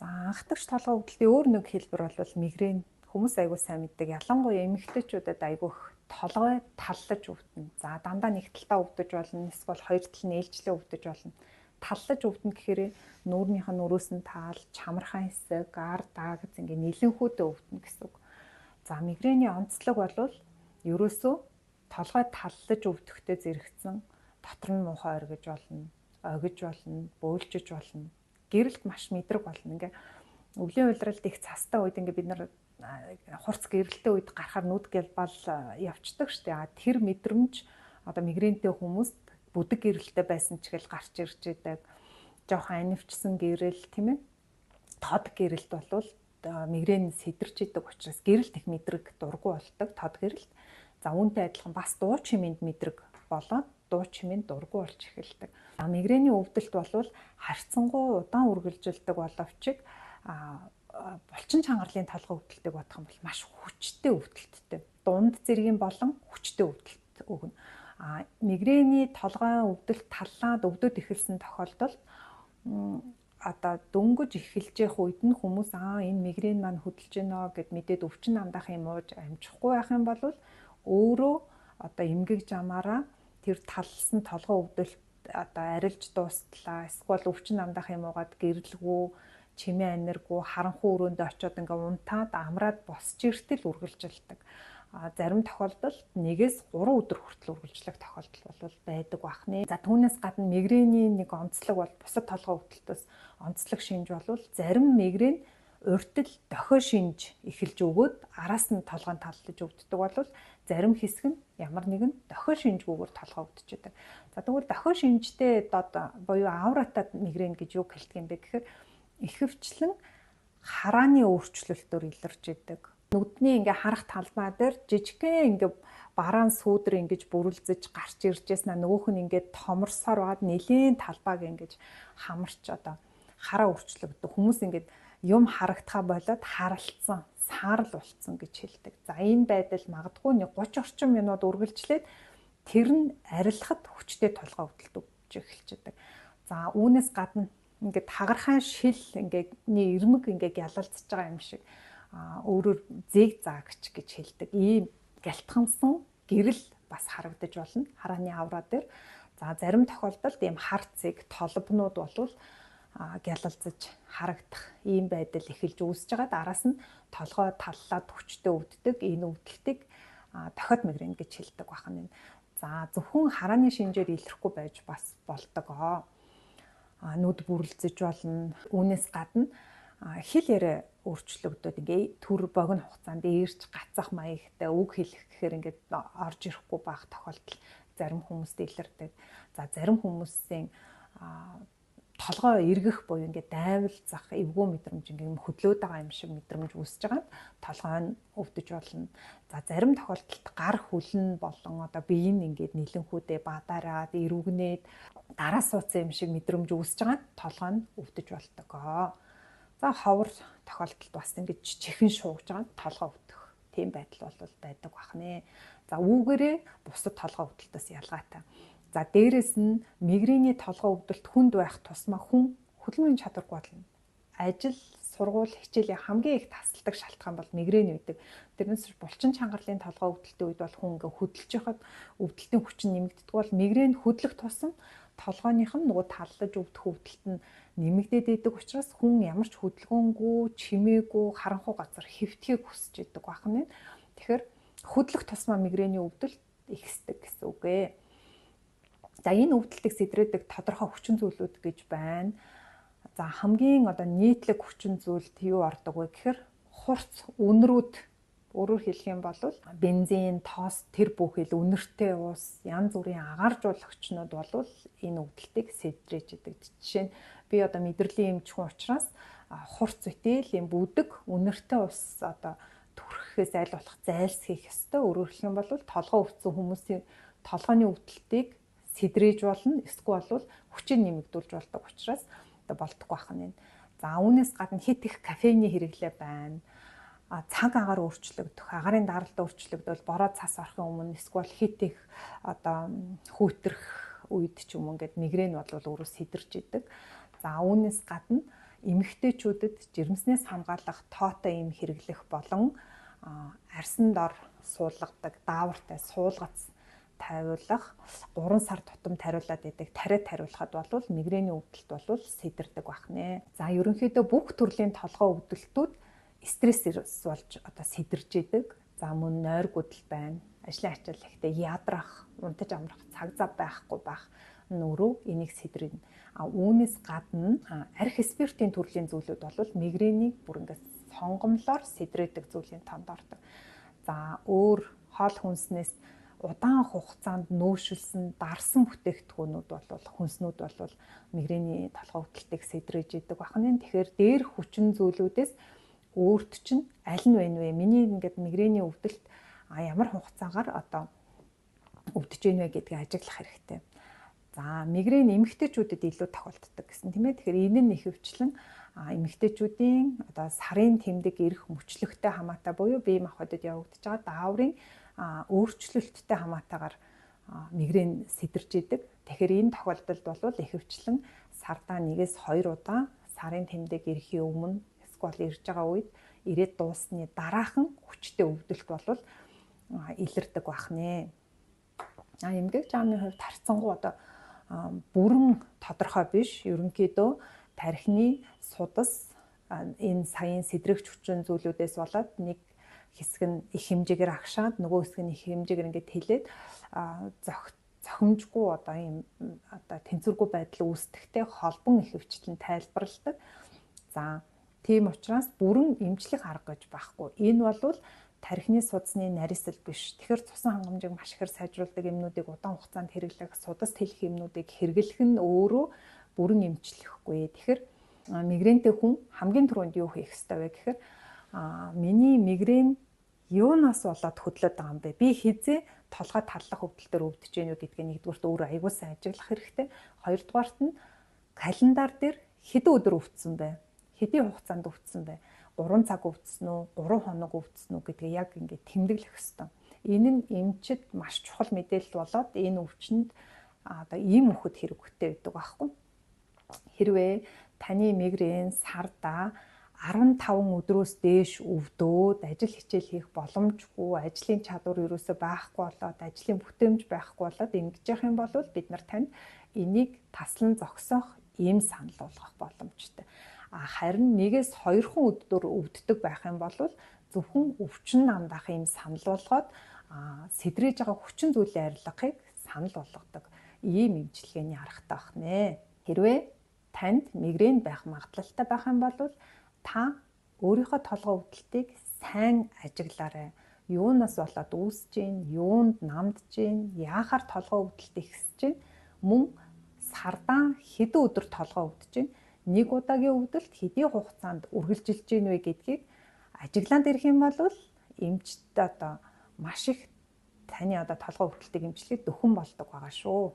За анх дагч толгой өвдөлтийн өөр нэг хэлбэр бол мигрен. Хүмүүс айгүй сайн мэддэг. Ялангуяа эмэгтэйчүүдэд айгүй их толгой таллаж өвдөнө. За дандаа нэг талтаа өвдөж болно. Эсвэл хоёр тал нь ээлжлэн өвдөж болно. Таллаж өвдөнө гэхээр нүүрнийх нь өрөөс нь таал, чамархан хэсэг, ар даа гэж ингээ нэлэнхүүтэй өвдөнө гэсэн үг. За мигрений онцлог бол ерөөсөө толгой таллаж өвдөхтэй зэрэгцэн дотор нь муухай оргиж болно, огиж болно, бөөлжиж болно. Гэрэлт маш мэдрэг болно. Ингээ өвлийн уйлралд их цастай үед ингээ бид нар хурц гэрэлттэй үед гарахаар нүд гэлбал явцдаг шүү дээ. Тэр мэдрэмж одоо мигрентэй хүмүүст бүдэг гэрэлттэй байсан ч гэл гарч ирж байдаг. Жохон анивчсан гэрэл тийм ээ. Тод гэрэлт болвол мигрен сэтэрч идэг учраас гэрэлт их мэдрэг дургу болдог тод гэрэлт. За үүнтэй адилхан бас дуу чимээнд мэдрэг болоод дуу чимээнд дургу болж эхэлдэг. Мигрений өвдөлт болвол харьцангуй удаан үргэлжилдэг боловч булчин чангарлын толгой өвдөлтийг бодох юм бол маш хүчтэй өвдөлттэй. Дунд зэргийн болон хүчтэй өвдөлт өгнө. Мигрений толгой өвдөлт таллаад өвдөд эхэлсэн тохиолдолд одоо дөнгөж эхэлж явах үед нь хүмүүс энэ мигрен маань хөдөлж байна гэд мэдээд өвчин амдаахын мууж амжихгүй байх юм бол өөрөө одоо эмгэг жамаараа тэр талсан толгой өвдөлт одоо арилж дуустлаа. Эсвэл өвчин амдаахын муугаад гэрэлгүй, чимээ аниргүй, харанхуй өрөөнд очиод ингээ унтаад амраад босч иртэл үргэлжилдэг. Зарим тохиолдолд 1-3 өдөр хүртэл үргэлжлэх тохиолдол бол байдаг бахны. За түүнээс гадна мигрений нэг онцлог бол бусад толгой өвдөлтөөс онцлог шинж бол зарим мигрен урьдл дохио шинж эхэлж өгөөд араас нь толгойн таллаж өвддөг бол зарим хэсэг нь ямар нэгэн дохио шинжгүйгээр толгой өвдөж байдаг. За тэгвэл дохио шинжтэй буюу ауратад мигрен гэж юу хэлдэг юм бэ гэхээр ихэвчлэн харааны өөрчлөлтөөр илэрж идэг. Нүдний ингээ харах талбай дээр жижигхэн ингээ бараан сүүдэр ингэж бүрэлзэж гарч ирж яснаа нөгөөх нь ингээ томорсоор байгаад нэлийн талбайг ингэж хамарч одоо хараа өөрчлөгддөг. Хүмүүс ингээ юм харагдхаа болоод харалцсан, саарл болцсон гэж хэлдэг. За энэ байдал магадгүй 30 орчим минут үргэлжлээд тэр нь арилахад хүчтэй толгой өвдөлт өгч эхэлж байдаг. За үүнээс гадна ингээд хагархайн шил ингээд ирмэг ингээд гялалцж байгаа юм шиг өөрөөр зэг заагч гэж хэлдэг. Ийм гялтхансан гэрэл бас харагдаж болно харааны авраа дээр. За зарим тохиолдолд ийм хар зэг толбнууд болвол гялалцаж харагдах ийм байдал эхэлж үүсэж байгаа. Араас нь толгой таллаад хүчтэй өвддөг. Энэ өвдөлтийг дохиод мигрен гэж хэлдэг байна. За зөвхөн харааны шинжээр илэрхгүй байж бас болдог. Нүд бүрэлзэж болно. Үүнээс гадна хэл яриа өөрчлөгдөд ингээ төр богино хугацаанд ээрч гацах маягтай үг хэлэх гэхээр ингээд орж ирэхгүй байх тохиолдол зарим хүмүүст илэрдэг. За зарим хүмүүсийн толгой эргэх буюу ингээд дайвалзах эвгүй мэдрэмж ингээд хөдлөөд байгаа юм шиг мэдрэмж үүсэж байгаа. Толгой нь өвдөж болно. За зарим тохиолдолд гар хүлэн болон одоо бие нь ингээд нэлэнхүүдээ бадараад эрүүгнээд дараа суудсан юм шиг мэдрэмж үүсэж байгаа. Толгой нь өвдөж болдог. За ховор тохиолдолд бас ингэж чихэн шуугж байгаа толгой өвдөх тийм байдал бол байдаг бахнэ. За үүгээрээ бусад толгой өвдөлтөөс ялгаатай. За дээрэс нь мигрений толгой өвдөлт хүнд байх тусмаа хүн хөдөлмөрийн чадваргүй болно. Ажил, сургууль, хичээлийн хамгийн их тасалдаг шалтгаан бол мигрен үүдэг. Тэрнээс булчин чангарлын толгой өвдөлтийн үед бол хүн ингээ хөдөлж яхад өвдөлтийн хүч нь нэмэгддэг бол мигрен хөдлөх тусам толгойнх нь нөгөө таллаж өвдөх өвдөлт нь нэмэгдээд идэг учраас хүн ямар ч хөдөлгөөнгүй, чимээгүй, харанхуй газар хэвтхийг хүсэж идэг байна. Тэгэхээр хөдлөх тусмаа мигрений өвдөлт ихсдэг гэсэн үг ээ. За энэ өвдөлтийг сэдрээдэг тодорхой хүчин зүйлүүд гэж байна. За хамгийн одоо нийтлэг хүчин зүйлд юу ордог вэ гэхээр хурц үнэрүүд, өөрөөр хэлэх юм бол бензин, тост, тэр бүхэл үнэртэй ус, янз бүрийн агааржуулагчнууд бол энэ өвдөлтийг сэдрэж идэг. Жишээ нь би одоо мэдрэлийн эмчхэн учраас хурц үтэл юм бүдэг үнэртэй ус одоо түрхэхээс аль болох зайлсхийх ёстой. Өөрөөр хэлэх юм бол толгой өвдсөн хүмүүсийн толгойн өвдөлтийг сэдрэж болно. Эсвэл бол хүчийг нэмэгдүүлж болдог учраас болдоггүй байна. За үүнээс гадна хит их кофеины хэрэглээ байна. Цаг агаар өөрчлөгдөх, агаарын даралт өөрчлөгдөл бороо цас орохын өмнө эсвэл хит их одоо хүүтрэх үед ч юм уу ингээд мигрен бол өөрөө сэтэрч идэг. За үүнээс гадна эмэгтэйчүүдэд жирэмснээс хамгаалах тоотой эм хэрэглэх болон арьсан дор суулгадаг даавартай суулгац тавиулах 3 сар тутам тариулаад байдаг тариад тариулахад бол мигрэний өвдөлт бол сэтэрдэг бахнэ. За ерөнхийдөө бүх төрлийн толгой өвдөлтүүд стрессээс болж одоо сэтэрж идэг. За мөн нойр гудал байна. Ажлын ачаал ихтэй ядрах, унтаж амрах цаг зав байхгүй байх нөрөө энийг сэтрэн. Үүнээс гадна арх спиртийн төрлийн зүйлүүд бол мигрэнийг бүр ингээд сонгомлоор сэтрээдэг зүйлийн тонд ордог. За өөр хоол хүнснээс удаан хугацаанд нөөшилсөн дарсан бүтээгдэхүүнүүд бол хүнснүүд бол мигрэний толгой өвдөлтийг сэтрэж идэг бахны. Тэгэхээр дээр хүчин зүйлүүдээс өөрт чинь аль нь вэ? Миний ингээд мигрэний өвдөлт ямар хугацаагаар одоо өвдөж ийн вэ гэдгийг ажиглах хэрэгтэй. За мигрэн эмэгтэйчүүдэд илүү тохиолддог гэсэн тийм ээ. Тэгэхээр энэ нь ихэвчлэн эмэгтэйчүүдийн одоо сарын тэмдэг эрх мөчлөгтэй хамаатай буюу бие махбодод явагдаж байгаа дааврын өөрчлөлттэй хамаатайгаар мигрэн сэтэрж идэг. Тэгэхээр энэ тохиолдолд бол ихэвчлэн сардаа 1-2 удаа сарын тэмдэг ирэхийн өмнө эсвэл ирж байгаа үед ирээд дуусны дараахан хүчтэй өвдөлт бол илэрдэг бахнэ. Эмгэг жаамны хувьд харьцангуй одоо бүрэн тодорхой биш. Ерөнхийдөө тархины судас энэ саяын сэдрэгч хүчин зүйлүүдээс болоод нэг хэсэг нь их хэмжээгээр агшаад нөгөө хэсэг нь их хэмжээгээр ингээд хилээд зохимжгүй одоо ийм одоо тэнцвэргүй байдал үүсдэхтэй холбон ихэвчлэн тайлбарладаг. За тийм учраас бүрэн эмчлэх арга гэж байхгүй. Энэ бол тархины судасны нарийсэл биш. Тэгэхээр цусан хангамжийг маш ихээр сайжруулдаг юмнуудыг удаан хугацаанд хэрэглэх, судас тэлэх юмнуудыг хэрэглэх нь өөрөө бүрэн эмчлэхгүй. Тэгэхээр мигрэнтэй хүн хамгийн түрүүнд юу хийх ёстой вэ гэхээр миний мигрэн юунаас болоод хөдлөд байгаа юм бэ? Би хизээ толгой таллах өвдөлтөөр өвдөж гэнэ үү гэдгийг нэгдүгээрт өөрөө аягүй сайн ажиглах хэрэгтэй. Хоёрдугаарт нь календар дээр хэдэн өдөр өвдсөн бэ? Хэдийн хугацаанд өвдсөн бэ? 3 цаг өвдсөн үү, 3 хоног өвдсөн үү гэдгийг яг ингээд тэмдэглэх ёстой. Энэ нь эмчид маш чухал мэдээлэл болоод энэ өвчнөд одоо ийм мөхөд хэрэггүй байдаг байхгүй. Хэрвээ таны мигрэн сарда 15 өдрөөс дээш өвдөөд ажил хичээл хийх боломжгүй, ажлын чадвар ерөөсөө байхгүй болоод, ажлын бүтээмж байхгүй болоод ингэж явах юм бол бид нар танд энийг таслан зогсоох ийм санал болгох боломжтой. Харин 1-2 өдөр өвддөг байх юм бол зөвхөн өвчин намдах ийм санал болгоод сэдрэж байгаа хүчин зүйлийн арилгахыг санал болгодог ийм эмчилгээний аргатай байна. Хэрвээ танд мигрэн байх магадлалтай байх юм бол та өөрийнхөө толгой өвдөлтийг сайн ажиглаарай. Юунаас болоод үүсэж гин, юунд намдж гин, яахаар толгой өвдөлт ихсэж гин, мөн сардаа хэдэн өдөр толгой өвдөж гин, нэг удаагийн өвдөлт хэдийн хугацаанд үргэлжилж гин вэ гэдгийг ажиглаанд ирэх юм бол эмчтэй одоо маш их таны одоо толгой өвдөлтийг эмчлэхэд дөхөн болдог байгаа шүү.